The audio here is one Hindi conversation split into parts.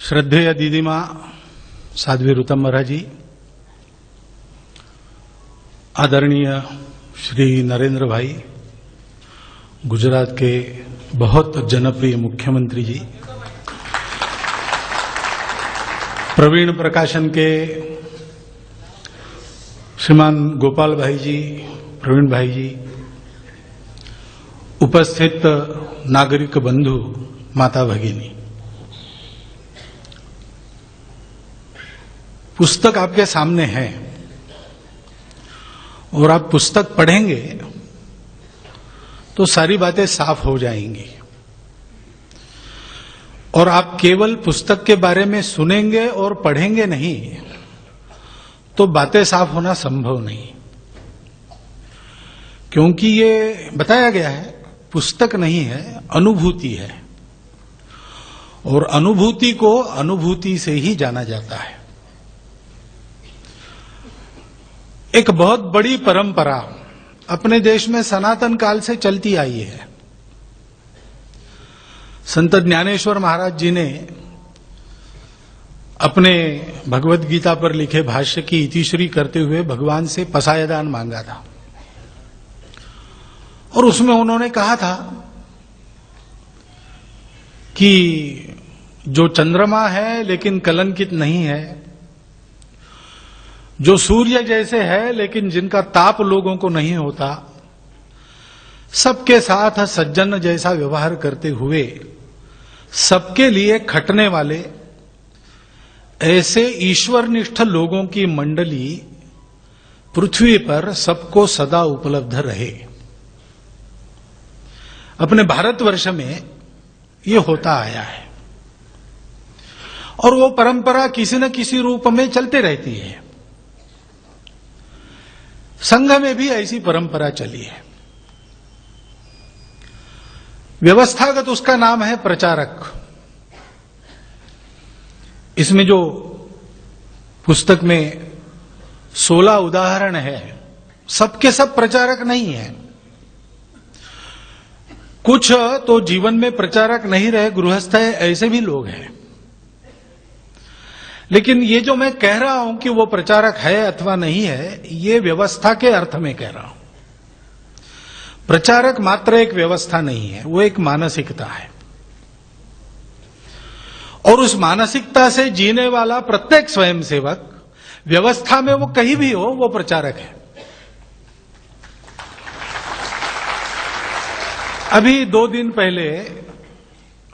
श्रद्धेय दीदी माँ साध्वी ऋतंबरा जी, आदरणीय श्री नरेंद्र भाई, गुजरात के बहुत जनप्रिय मुख्यमंत्री जी, प्रवीण प्रकाशन के श्रीमान गोपाल भाई जी, प्रवीण भाई जी, उपस्थित नागरिक बंधु, माता भगिनी, पुस्तक आपके सामने है और आप पुस्तक पढ़ेंगे तो सारी बातें साफ हो जाएंगी और आप केवल पुस्तक के बारे में सुनेंगे और पढ़ेंगे नहीं तो बातें साफ होना संभव नहीं, क्योंकि ये बताया गया है पुस्तक नहीं है, अनुभूति है और अनुभूति को अनुभूति से ही जाना जाता है। एक बहुत बड़ी परंपरा अपने देश में सनातन काल से चलती आई है। संत ज्ञानेश्वर महाराज जी ने अपने भगवत गीता पर लिखे भाष्य की इतिश्री करते हुए भगवान से पसायदान मांगा था और उसमें उन्होंने कहा था कि जो चंद्रमा है लेकिन कलंकित नहीं है, जो सूर्य जैसे है लेकिन जिनका ताप लोगों को नहीं होता, सबके साथ सज्जन जैसा व्यवहार करते हुए सबके लिए खटने वाले ऐसे ईश्वरनिष्ठ लोगों की मंडली पृथ्वी पर सबको सदा उपलब्ध रहे। अपने भारतवर्ष में ये होता आया है और वो परंपरा किसी न किसी रूप में चलते रहती है। संघ में भी ऐसी परंपरा चली है। व्यवस्थागत उसका नाम है प्रचारक। इसमें जो पुस्तक में 16 उदाहरण है, सबके सब प्रचारक नहीं है। कुछ तो जीवन में प्रचारक नहीं रहे, गृहस्थ है, ऐसे भी लोग हैं। लेकिन ये जो मैं कह रहा हूं कि वो प्रचारक है अथवा नहीं है, ये व्यवस्था के अर्थ में कह रहा हूं। प्रचारक मात्र एक व्यवस्था नहीं है, वो एक मानसिकता है और उस मानसिकता से जीने वाला प्रत्येक स्वयंसेवक व्यवस्था में वो कहीं भी हो, वो प्रचारक है। अभी 2 दिन पहले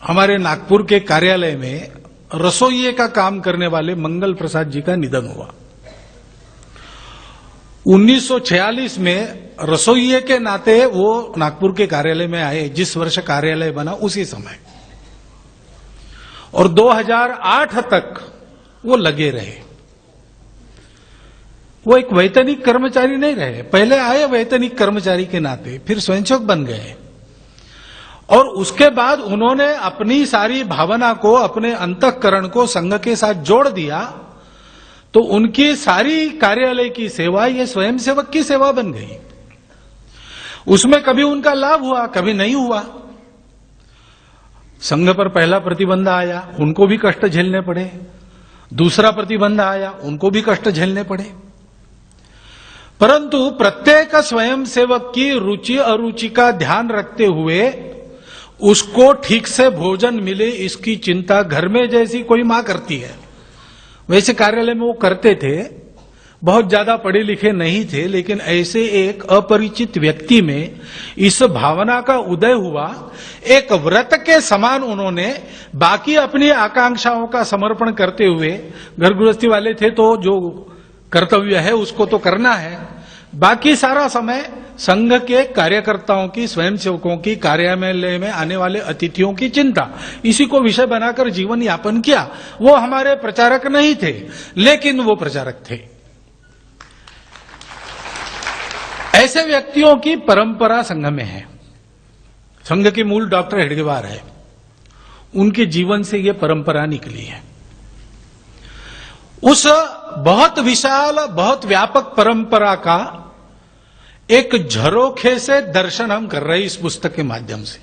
हमारे नागपुर के कार्यालय में रसोइये का काम करने वाले मंगल प्रसाद जी का निधन हुआ। 1946 में रसोइये के नाते वो नागपुर के कार्यालय में आए, जिस वर्ष कार्यालय बना उसी समय, और 2008 तक वो लगे रहे। वो एक वैतनिक कर्मचारी नहीं रहे, पहले आए वैतनिक कर्मचारी के नाते, फिर स्वयंसेवक बन गए और उसके बाद उन्होंने अपनी सारी भावना को, अपने अंतःकरण को संघ के साथ जोड़ दिया, तो उनकी सारी कार्यालय की सेवा ये स्वयंसेवक की सेवा बन गई। उसमें कभी उनका लाभ हुआ, कभी नहीं हुआ। संघ पर पहला प्रतिबंध आया, उनको भी कष्ट झेलने पड़े। दूसरा प्रतिबंध आया, उनको भी कष्ट झेलने पड़े। परंतु प्रत्येक स्वयंसेवक की रुचि अरुचि का ध्यान रखते हुए उसको ठीक से भोजन मिले, इसकी चिंता घर में जैसी कोई मां करती है वैसे कार्यालय में वो करते थे। बहुत ज्यादा पढ़े लिखे नहीं थे, लेकिन ऐसे एक अपरिचित व्यक्ति में इस भावना का उदय हुआ। एक व्रत के समान उन्होंने बाकी अपनी आकांक्षाओं का समर्पण करते हुए, घर गृहस्थी वाले थे तो जो कर्तव्य है उसको तो करना है, बाकी सारा समय संघ के कार्यकर्ताओं की, स्वयंसेवकों की, कार्यालय में आने वाले अतिथियों की चिंता, इसी को विषय बनाकर जीवन यापन किया। वो हमारे प्रचारक नहीं थे, लेकिन वो प्रचारक थे। ऐसे व्यक्तियों की परंपरा संघ में है। संघ के मूल डॉक्टर हेडगेवार है, उनके जीवन से यह परंपरा निकली है। उस बहुत विशाल, बहुत व्यापक परंपरा का एक झरोखे से दर्शन हम कर रहे हैं इस पुस्तक के माध्यम से।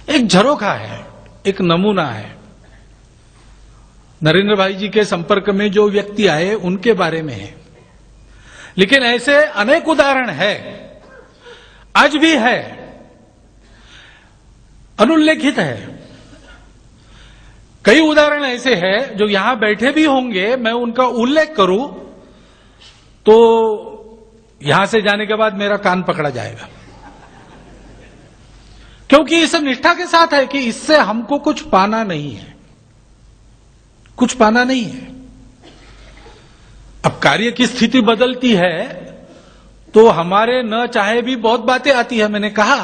एक झरोखा है, एक नमूना है। नरेंद्र भाई जी के संपर्क में जो व्यक्ति आए उनके बारे में है, लेकिन ऐसे अनेक उदाहरण है, आज भी है, अनुल्लेखित है। कई उदाहरण ऐसे हैं जो यहां बैठे भी होंगे, मैं उनका उल्लेख करूं तो यहां से जाने के बाद मेरा कान पकड़ा जाएगा, क्योंकि इस निष्ठा के साथ है कि इससे हमको कुछ पाना नहीं है, कुछ पाना नहीं है। अब कार्य की स्थिति बदलती है तो हमारे न चाहे भी बहुत बातें आती है। मैंने कहा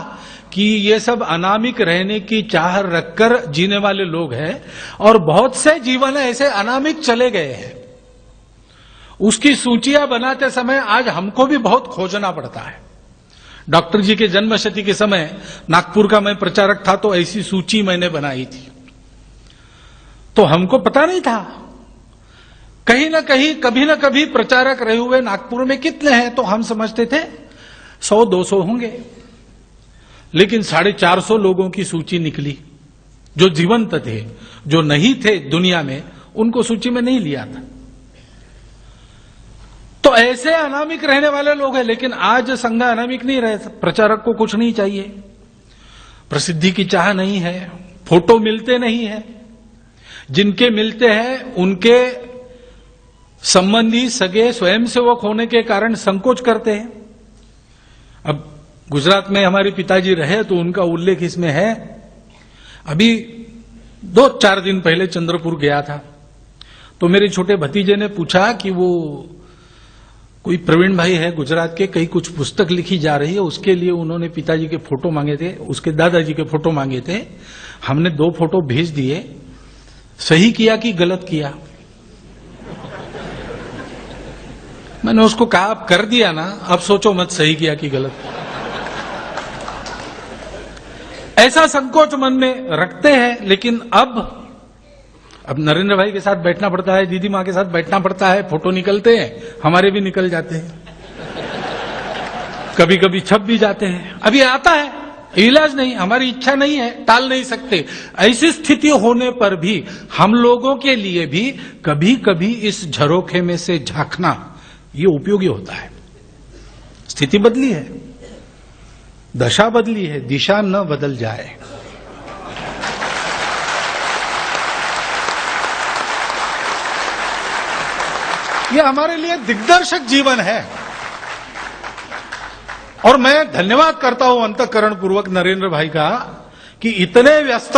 कि ये सब अनामिक रहने की चाह रखकर जीने वाले लोग हैं और बहुत से जीवन ऐसे अनामिक चले गए हैं। उसकी सूचियां बनाते समय आज हमको भी बहुत खोजना पड़ता है। डॉक्टर जी के जन्मशती के समय नागपुर का मैं प्रचारक था तो ऐसी सूची मैंने बनाई थी, तो हमको पता नहीं था, कहीं ना कहीं कभी ना कभी प्रचारक रहे हुए नागपुर में कितने हैं, तो हम समझते थे 100-200 होंगे, लेकिन 450 लोगों की सूची निकली जो जीवंत थे, जो नहीं थे दुनिया में उनको सूची में नहीं लिया था। तो ऐसे अनामिक रहने वाले लोग हैं, लेकिन आज संघ अनामिक नहीं रहे। प्रचारक को कुछ नहीं चाहिए, प्रसिद्धि की चाह नहीं है, फोटो मिलते नहीं है, जिनके मिलते हैं उनके संबंधी सगे स्वयंसेवक होने के कारण संकोच करते हैं। अब गुजरात में हमारे पिताजी रहे तो उनका उल्लेख इसमें है। अभी 2-4 दिन पहले चंद्रपुर गया था तो मेरे छोटे भतीजे ने पूछा कि वो कोई प्रवीण भाई है गुजरात के, कई कुछ पुस्तक लिखी जा रही है, उसके लिए उन्होंने पिताजी के फोटो मांगे थे, उसके दादाजी के फोटो मांगे थे। हमने 2 फोटो भेज दिए, सही किया कि गलत किया? मैंने उसको कहा आप कर दिया ना, अब सोचो मत सही किया कि गलत। ऐसा संकोच मन में रखते हैं, लेकिन अब नरेंद्र भाई के साथ बैठना पड़ता है, दीदी मां के साथ बैठना पड़ता है, फोटो निकलते हैं, हमारे भी निकल जाते हैं, कभी कभी छप भी जाते हैं। अभी आता है, इलाज नहीं, हमारी इच्छा नहीं है, टाल नहीं सकते। ऐसी स्थिति होने पर भी हम लोगों के लिए भी कभी कभी इस झरोखे में से झांकना ये उपयोगी होता है। स्थिति बदली है, दशा बदली है, दिशा न बदल जाए। ये हमारे लिए दिग्दर्शक जीवन है और मैं धन्यवाद करता हूं अंतःकरण पूर्वक नरेंद्र भाई का कि इतने व्यस्त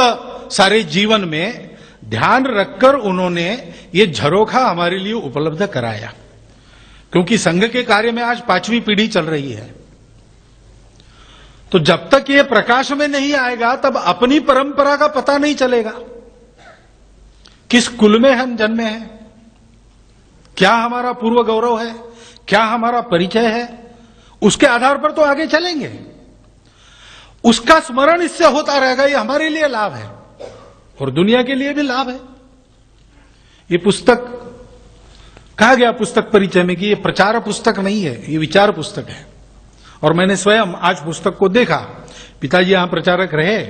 सारे जीवन में ध्यान रखकर उन्होंने ये झरोखा हमारे लिए उपलब्ध कराया, क्योंकि संघ के कार्य में आज 5वीं पीढ़ी चल रही है। तो जब तक ये प्रकाश में नहीं आएगा तब अपनी परंपरा का पता नहीं चलेगा, किस कुल में हम जन्मे हैं, क्या हमारा पूर्व गौरव है, क्या हमारा परिचय है, उसके आधार पर तो आगे चलेंगे। उसका स्मरण इससे होता रहेगा, ये हमारे लिए लाभ है और दुनिया के लिए भी लाभ है। ये पुस्तक कहा गया पुस्तक परिचय में कि ये प्रचार पुस्तक नहीं है, ये विचार पुस्तक है। और मैंने स्वयं आज पुस्तक को देखा, पिताजी यहां प्रचारक रहे,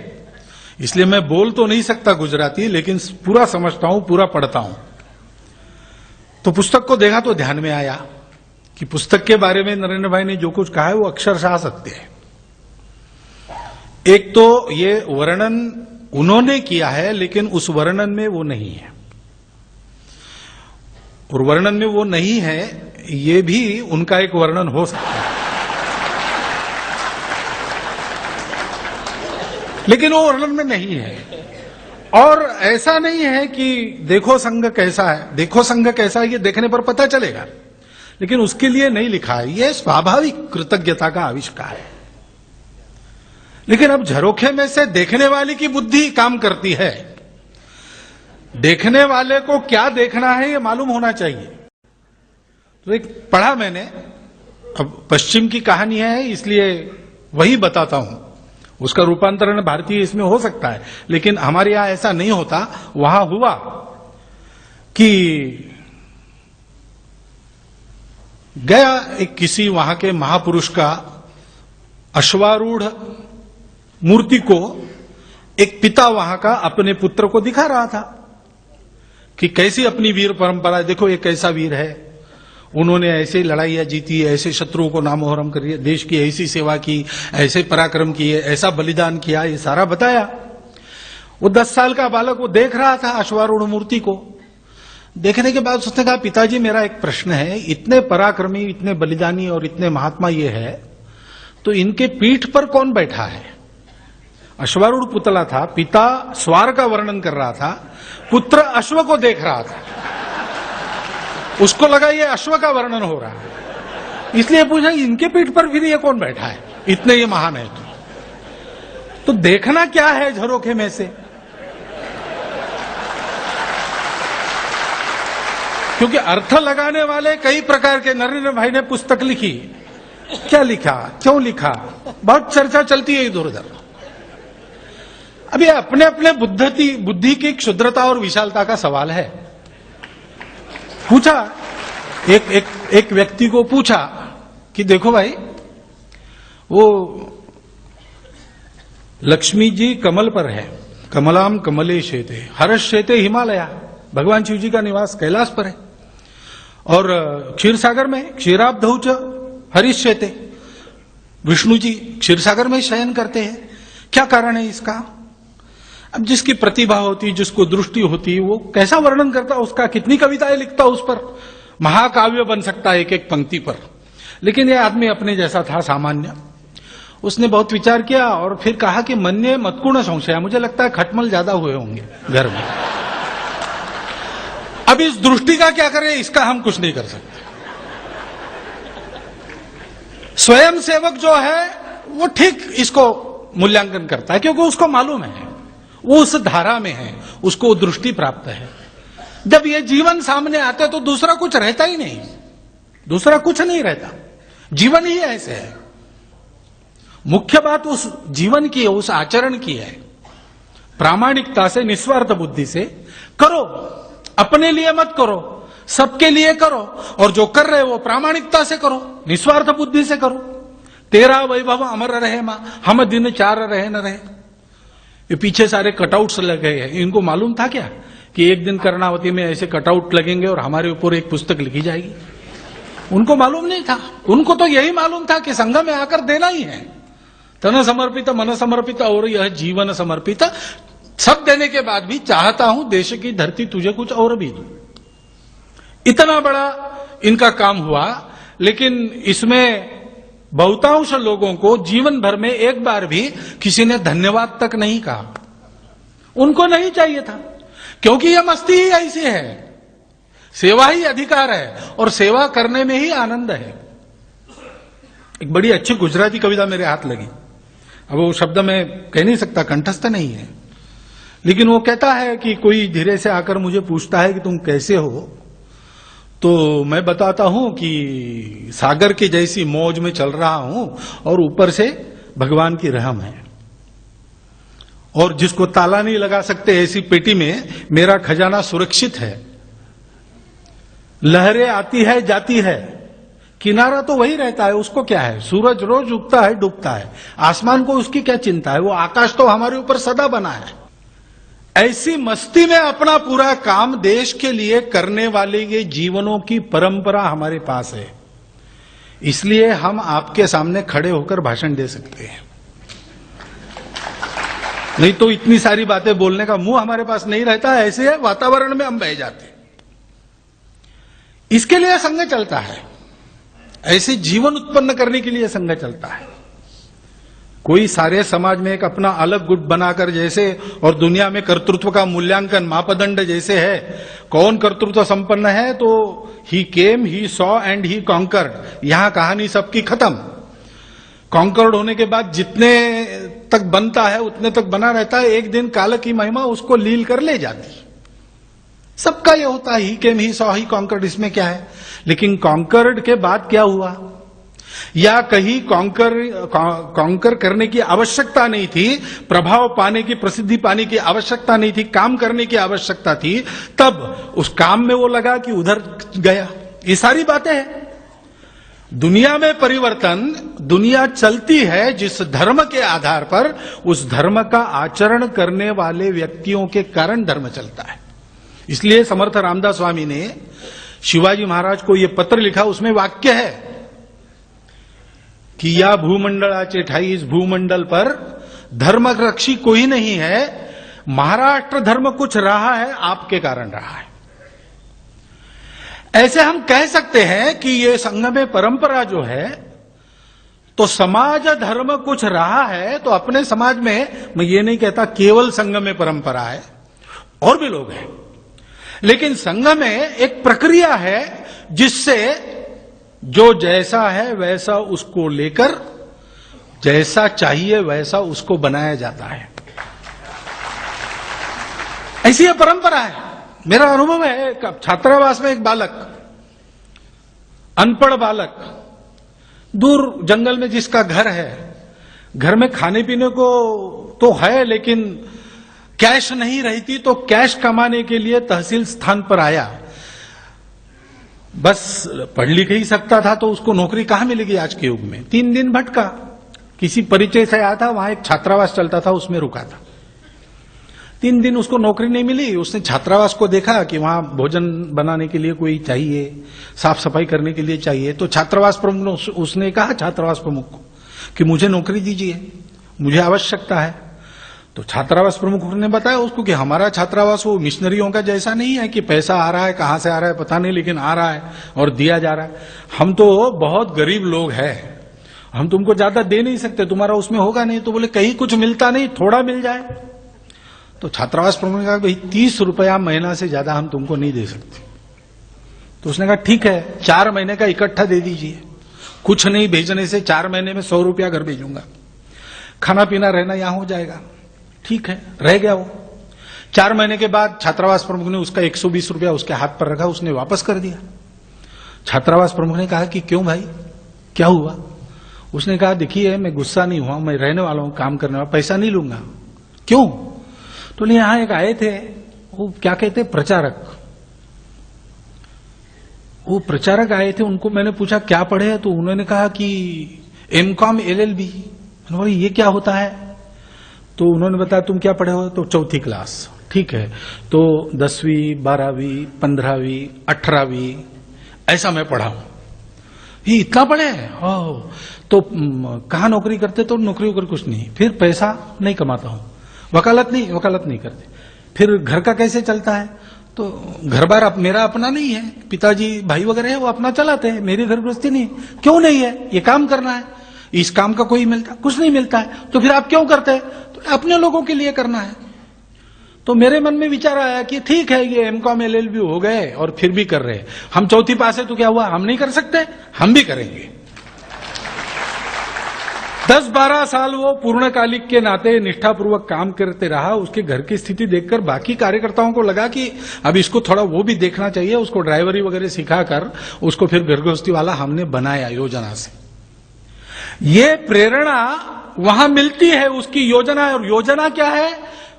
इसलिए मैं बोल तो नहीं सकता गुजराती, लेकिन पूरा समझता हूं, पूरा पढ़ता हूं। तो पुस्तक को देखा तो ध्यान में आया कि पुस्तक के बारे में नरेंद्र भाई ने जो कुछ कहा है वो अक्षरशः सत्य है। एक तो ये वर्णन उन्होंने किया है, लेकिन उस वर्णन में वो नहीं है, और वर्णन में वो नहीं है ये भी उनका एक वर्णन हो सकता है, लेकिन वो वर्णन में नहीं है। और ऐसा नहीं है कि देखो संघ कैसा है, देखो संघ कैसा है, ये देखने पर पता चलेगा, लेकिन उसके लिए नहीं लिखा है। ये स्वाभाविक कृतज्ञता का आविष्कार है। लेकिन अब झरोखे में से देखने वाले की बुद्धि काम करती है, देखने वाले को क्या देखना है ये मालूम होना चाहिए। तो एक पढ़ा मैंने, अब पश्चिम की कहानी है इसलिए वही बताता हूं, उसका रूपांतरण भारतीय इसमें हो सकता है, लेकिन हमारे यहां ऐसा नहीं होता। वहां हुआ कि गया एक किसी वहां के महापुरुष का अश्वारूढ़ मूर्ति को एक पिता वहां का अपने पुत्र को दिखा रहा था कि कैसी अपनी वीर परंपरा, देखो ये कैसा वीर है, उन्होंने ऐसे लड़ाइयां जीती, ऐसे शत्रुओं को नामोहरम करिए, देश की ऐसी सेवा की, ऐसे पराक्रम किए, ऐसा बलिदान किया, ये सारा बताया। वो 10 साल का बालक वो देख रहा था अश्वारूढ़ मूर्ति को। देखने के बाद उसने कहा, पिताजी मेरा एक प्रश्न है, इतने पराक्रमी, इतने बलिदानी और इतने महात्मा ये है, तो इनके पीठ पर कौन बैठा है? अश्वारूढ़ पुतला था, पिता स्वार का वर्णन कर रहा था, पुत्र अश्व को देख रहा था, उसको लगा ये अश्व का वर्णन हो रहा है, इसलिए पूछा इनके पीठ पर फिर ये कौन बैठा है, इतने ये महान है। तो देखना क्या है झरोखे में से? क्योंकि अर्थ लगाने वाले कई प्रकार के, नरेंद्र भाई ने पुस्तक लिखी, क्या लिखा, क्यों लिखा, बहुत चर्चा चलती है इधर उधर। अब ये अपने अपने बुद्धि की क्षुद्रता और विशालता का सवाल है। पूछा एक व्यक्ति को पूछा कि देखो भाई, वो लक्ष्मी जी कमल पर है, कमलाम कमले शेते हर्ष शेते हिमालया, भगवान शिव जी का निवास कैलाश पर है, और क्षीर सागर में क्षीराब्धौच हरिष्यते, विष्णु जी क्षीर सागर में शयन करते हैं। क्या कारण है इसका? अब जिसकी प्रतिभा होती, जिसको दृष्टि होती, वो कैसा वर्णन करता उसका, कितनी कविताएं लिखता उस पर, महाकाव्य बन सकता है एक एक पंक्ति पर। लेकिन यह आदमी अपने जैसा था, सामान्य। उसने बहुत विचार किया और फिर कहा कि मन्ये मत्कुण संशय, मुझे लगता है खटमल ज्यादा हुए होंगे घर में। अब इस दृष्टि का क्या करें, इसका हम कुछ नहीं कर सकते। स्वयं सेवक जो है वो ठीक इसको मूल्यांकन करता है, क्योंकि उसको मालूम है, वो उस धारा में है, उसको दृष्टि प्राप्त है। जब ये जीवन सामने आता है तो दूसरा कुछ रहता ही नहीं, दूसरा कुछ नहीं रहता, जीवन ही ऐसे है। मुख्य बात उस जीवन की है, उस आचरण की है। प्रामाणिकता से, निस्वार्थ बुद्धि से करो, अपने लिए मत करो, सबके लिए करो, और जो कर रहे वो प्रामाणिकता से करो, निस्वार्थ बुद्धि से करो। तेरा वैभव अमर रहे मां, हम दिन 4 रहे न रहे। ये पीछे सारे कटआउट्स लगे हैं, इनको मालूम था क्या कि एक दिन कर्णावती में ऐसे कटआउट लगेंगे और हमारे ऊपर एक पुस्तक लिखी जाएगी? उनको मालूम नहीं था। उनको तो यही मालूम था कि संघ में आकर देना ही है, तन समर्पित, मन समर्पित और यह जीवन समर्पित। सब देने के बाद भी चाहता हूं देश की धरती तुझे कुछ और भी दूं। इतना बड़ा इनका काम हुआ, लेकिन इसमें बहुतांश लोगों को जीवन भर में एक बार भी किसी ने धन्यवाद तक नहीं कहा। उनको नहीं चाहिए था, क्योंकि यह मस्ती ही ऐसी है, सेवा ही अधिकार है और सेवा करने में ही आनंद है। एक बड़ी अच्छी गुजराती कविता मेरे हाथ लगी, अब वो शब्द मैं कह नहीं सकता, कंठस्थ नहीं है, लेकिन वो कहता है कि कोई धीरे से आकर मुझे पूछता है कि तुम कैसे हो, तो मैं बताता हूं कि सागर की जैसी मौज में चल रहा हूं और ऊपर से भगवान की रहम है, और जिसको ताला नहीं लगा सकते ऐसी पेटी में मेरा खजाना सुरक्षित है। लहरें आती है जाती है, किनारा तो वही रहता है, उसको क्या है, सूरज रोज उगता है डूबता है, आसमान को उसकी क्या चिंता है, वो आकाश तो हमारे ऊपर सदा बना है। ऐसी मस्ती में अपना पूरा काम देश के लिए करने वाले ये जीवनों की परंपरा हमारे पास है, इसलिए हम आपके सामने खड़े होकर भाषण दे सकते हैं। नहीं तो इतनी सारी बातें बोलने का मुंह हमारे पास नहीं रहता, ऐसे वातावरण में हम बह जाते। इसके लिए संघ चलता है, ऐसे जीवन उत्पन्न करने के लिए संघ चलता है। कोई सारे समाज में एक अपना अलग गुट बनाकर जैसे, और दुनिया में कर्तृत्व का मूल्यांकन मापदंड जैसे है, कौन कर्तृत्व संपन्न है, तो he came, he saw and he conquered, यहां कहानी सबकी खत्म। कॉन्कर्ड होने के बाद जितने तक बनता है उतने तक बना रहता है, एक दिन काल की महिमा उसको लील कर ले जाती। सबका ये होता है, ही came, he saw, he conquered, इसमें क्या है। लेकिन कॉन्कर्ड के बाद क्या हुआ, या कहीं कॉन्कर करने की आवश्यकता नहीं थी, प्रभाव पाने की, प्रसिद्धि पाने की आवश्यकता नहीं थी, काम करने की आवश्यकता थी, तब उस काम में वो लगा कि उधर गया। ये सारी बातें हैं। दुनिया में परिवर्तन, दुनिया चलती है जिस धर्म के आधार पर, उस धर्म का आचरण करने वाले व्यक्तियों के कारण धर्म चलता है। इसलिए समर्थ रामदास स्वामी ने शिवाजी महाराज को यह पत्र लिखा, उसमें वाक्य है कि या भूमंडलाचे ठाई, इस भूमंडल पर धर्म रक्षी कोई नहीं है, महाराष्ट्र धर्म कुछ रहा है आपके कारण रहा है। ऐसे हम कह सकते हैं कि ये संगम परंपरा जो है, तो समाज धर्म कुछ रहा है, तो अपने समाज में मैं ये नहीं कहता केवल संगम परंपरा है, और भी लोग हैं, लेकिन संगम में एक प्रक्रिया है जिससे जो जैसा है वैसा उसको लेकर जैसा चाहिए वैसा उसको बनाया जाता है। ऐसी यह परंपरा है। मेरा अनुभव है, छात्रावास में एक बालक, अनपढ़ बालक, दूर जंगल में जिसका घर है, घर में खाने पीने को तो है लेकिन कैश नहीं रहती, तो कैश कमाने के लिए तहसील स्थान पर आया। बस पढ़ लिख ही सकता था, तो उसको नौकरी कहां मिलेगी आज के युग में। 3 दिन भटका, किसी परिचय से आया था, वहां एक छात्रावास चलता था, उसमें रुका था। 3 दिन उसको नौकरी नहीं मिली। उसने छात्रावास को देखा कि वहां भोजन बनाने के लिए कोई चाहिए, साफ सफाई करने के लिए चाहिए, तो छात्रावास प्रमुख ने उसने कहा छात्रावास प्रमुख को कि मुझे नौकरी दीजिए, मुझे आवश्यकता है। तो छात्रावास प्रमुख ने बताया उसको कि हमारा छात्रावास वो मिशनरियों का जैसा नहीं है कि पैसा आ रहा है, कहां से आ रहा है पता नहीं, लेकिन आ रहा है और दिया जा रहा है। हम तो बहुत गरीब लोग हैं, हम तुमको ज्यादा दे नहीं सकते, तुम्हारा उसमें होगा नहीं। तो बोले कहीं कुछ मिलता नहीं, थोड़ा मिल जाए। तो छात्रावास प्रमुख ने कहा भाई 30 रुपया महीना से ज्यादा हम तुमको नहीं दे सकते। तो उसने कहा ठीक है, 4 महीने का इकट्ठा दे दीजिए, कुछ नहीं भेजने से 4 महीने में 100 रुपया घर भेजूंगा, खाना पीना रहना यहां हो जाएगा। ठीक है, रह गया वो। 4 महीने के बाद छात्रावास प्रमुख ने उसका 120 रुपया उसके हाथ पर रखा, उसने वापस कर दिया। छात्रावास प्रमुख ने कहा कि क्यों भाई, क्या हुआ? उसने कहा देखिए मैं गुस्सा नहीं हुआ, मैं रहने वाला हूं, काम करने वाला, पैसा नहीं लूंगा। क्यों? तो यहां एक आए थे, वो क्या कहते प्रचारक, वो प्रचारक आए थे, उनको मैंने पूछा क्या पढ़े हैं, तो उन्होंने कहा कि M.Com LLB। ये क्या होता है? तो उन्होंने बताया तुम क्या पढ़े हो? तो 4th क्लास। ठीक है, तो 10वीं 12वीं 15वीं 18वीं ऐसा मैं पढ़ा हूं। ये इतना पढ़े? तो कहां नौकरी करते? तो नौकरी वोकरी कुछ नहीं, फिर पैसा नहीं कमाता हूं, वकालत नहीं करते। फिर घर का कैसे चलता है? तो घर बार मेरा अपना नहीं है, पिताजी भाई वगैरह है वो अपना चलाते हैं, मेरी घर गृहस्थी नहीं। क्यों नहीं है? ये काम करना है, इस काम का कोई मिलता कुछ नहीं मिलता है, तो फिर आप क्यों करते हैं? तो अपने लोगों के लिए करना है। तो मेरे मन में विचार आया कि ठीक है ये M.Com LLB हो गए और फिर भी कर रहे हैं, हम 4th पास है तो क्या हुआ, हम नहीं कर सकते? हम भी करेंगे। 10-12 साल वो पूर्णकालिक के नाते निष्ठापूर्वक काम करते रहा। उसके घर की स्थिति देखकर बाकी कार्यकर्ताओं को लगा कि अब इसको थोड़ा वो भी देखना चाहिए, उसको ड्राइवरी वगैरह सिखाकर उसको फिर घर गृहस्थी वाला हमने बनाया योजना से। ये प्रेरणा वहां मिलती है उसकी योजना। और योजना क्या है?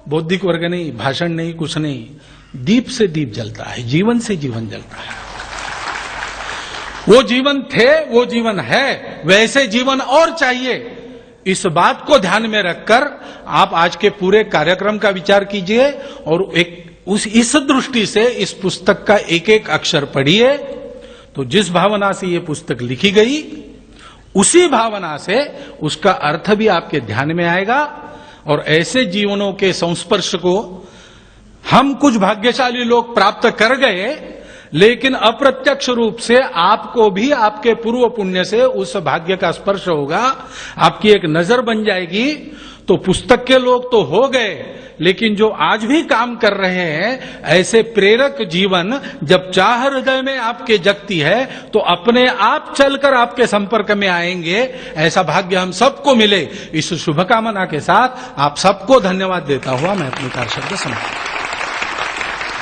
बौद्धिक वर्ग नहीं, भाषण नहीं, कुछ नहीं, दीप से दीप जलता है, जीवन से जीवन जलता है। वो जीवन थे, वो जीवन है, वैसे जीवन और चाहिए। इस बात को ध्यान में रखकर आप आज के पूरे कार्यक्रम का विचार कीजिए और इस दृष्टि से इस पुस्तक का एक एक अक्षर पढ़िए। तो जिस भावना से ये पुस्तक लिखी गई, उसी भावना से उसका अर्थ भी आपके ध्यान में आएगा। और ऐसे जीवनों के संस्पर्श को हम कुछ भाग्यशाली लोग प्राप्त कर गए, लेकिन अप्रत्यक्ष रूप से आपको भी आपके पूर्व पुण्य से उस भाग्य का स्पर्श होगा, आपकी एक नजर बन जाएगी। तो पुस्तक के लोग तो हो गए, लेकिन जो आज भी काम कर रहे हैं, ऐसे प्रेरक जीवन जब चाह हृदय में आपके जगती है तो अपने आप चलकर आपके संपर्क में आएंगे। ऐसा भाग्य हम सबको मिले, इस शुभकामना के साथ आप सबको धन्यवाद देता हुआ मैं अपनी कारशब्द समाप्त।